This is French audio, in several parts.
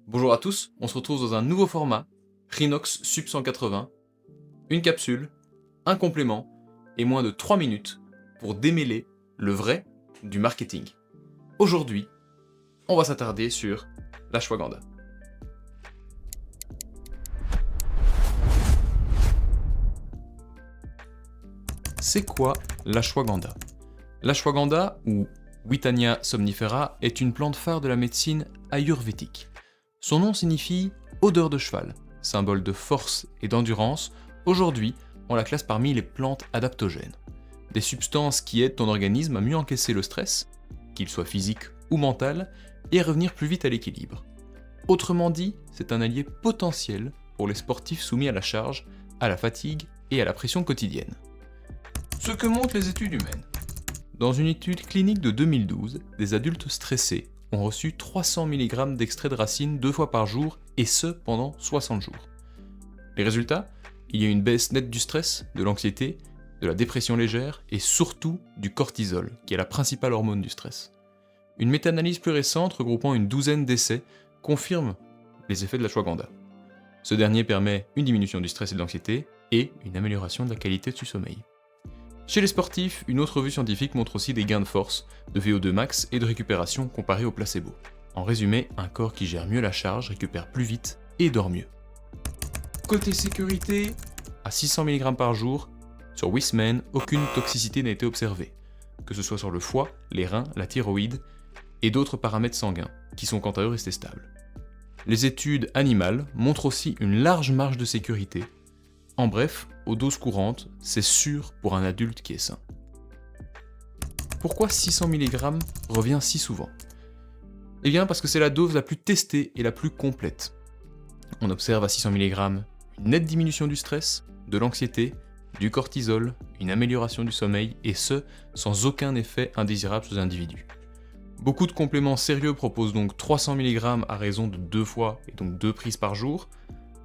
Bonjour à tous, on se retrouve dans un nouveau format, Rhinox Sub 180, une capsule, un complément et moins de 3 minutes pour démêler le vrai du marketing. Aujourd'hui, on va s'attarder sur l'ashwagandha. C'est quoi l'ashwagandha? L'ashwagandha, ou Withania somnifera, est une plante phare de la médecine ayurvédique. Son nom signifie odeur de cheval, symbole de force et d'endurance. Aujourd'hui, on la classe parmi les plantes adaptogènes. Des substances qui aident ton organisme à mieux encaisser le stress, qu'il soit physique ou mental, et à revenir plus vite à l'équilibre. Autrement dit, c'est un allié potentiel pour les sportifs soumis à la charge, à la fatigue et à la pression quotidienne. Ce que montrent les études humaines. Dans une étude clinique de 2012, des adultes stressés ont reçu 300 mg d'extrait de racine 2 fois par jour, et ce pendant 60 jours. Les résultats? Il y a une baisse nette du stress, de l'anxiété, de la dépression légère et surtout du cortisol, qui est la principale hormone du stress. Une méta-analyse plus récente, regroupant une douzaine d'essais, confirme les effets de l'ashwagandha. Ce dernier permet une diminution du stress et de l'anxiété et une amélioration de la qualité du sommeil. Chez les sportifs, une autre revue scientifique montre aussi des gains de force, de VO2 max et de récupération comparés au placebo. En résumé, un corps qui gère mieux la charge récupère plus vite et dort mieux. Côté sécurité, à 600 mg par jour, sur Wissman, aucune toxicité n'a été observée, que ce soit sur le foie, les reins, la thyroïde et d'autres paramètres sanguins, qui sont quant à eux restés stables. Les études animales montrent aussi une large marge de sécurité. En bref, aux doses courantes, c'est sûr pour un adulte qui est sain. Pourquoi 600 mg revient si souvent? Eh bien parce que c'est la dose la plus testée et la plus complète. On observe à 600 mg une nette diminution du stress, de l'anxiété, du cortisol, une amélioration du sommeil, et ce, sans aucun effet indésirable sur l'individu. Beaucoup de compléments sérieux proposent donc 300 mg à raison de 2 fois, et donc 2 prises par jour,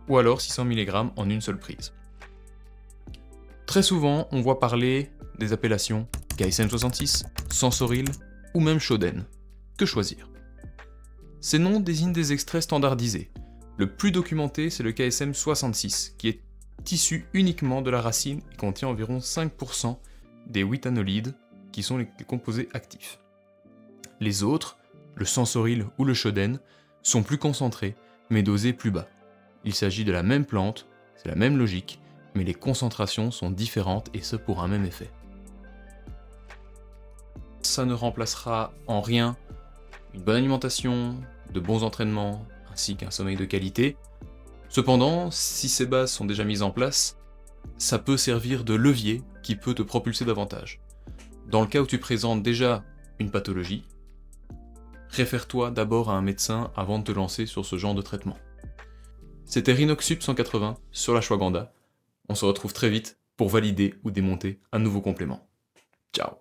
ou alors 600 mg en une seule prise. Très souvent, on voit parler des appellations KSM66, Sensoril ou même Shoden. Que choisir? Ces noms désignent des extraits standardisés. Le plus documenté, c'est le KSM66, qui est issu uniquement de la racine et contient environ 5% des withanolides, qui sont les composés actifs. Les autres, le Sensoril ou le Shoden, sont plus concentrés, mais dosés plus bas. Il s'agit de la même plante, c'est la même logique, mais les concentrations sont différentes et ce pour un même effet. Ça ne remplacera en rien une bonne alimentation, de bons entraînements, ainsi qu'un sommeil de qualité. Cependant, si ces bases sont déjà mises en place, ça peut servir de levier qui peut te propulser davantage. Dans le cas où tu présentes déjà une pathologie, réfère-toi d'abord à un médecin avant de te lancer sur ce genre de traitement. C'était Rhinox Sub 180 sur l'ashwagandha. On se retrouve très vite pour valider ou démonter un nouveau complément. Ciao!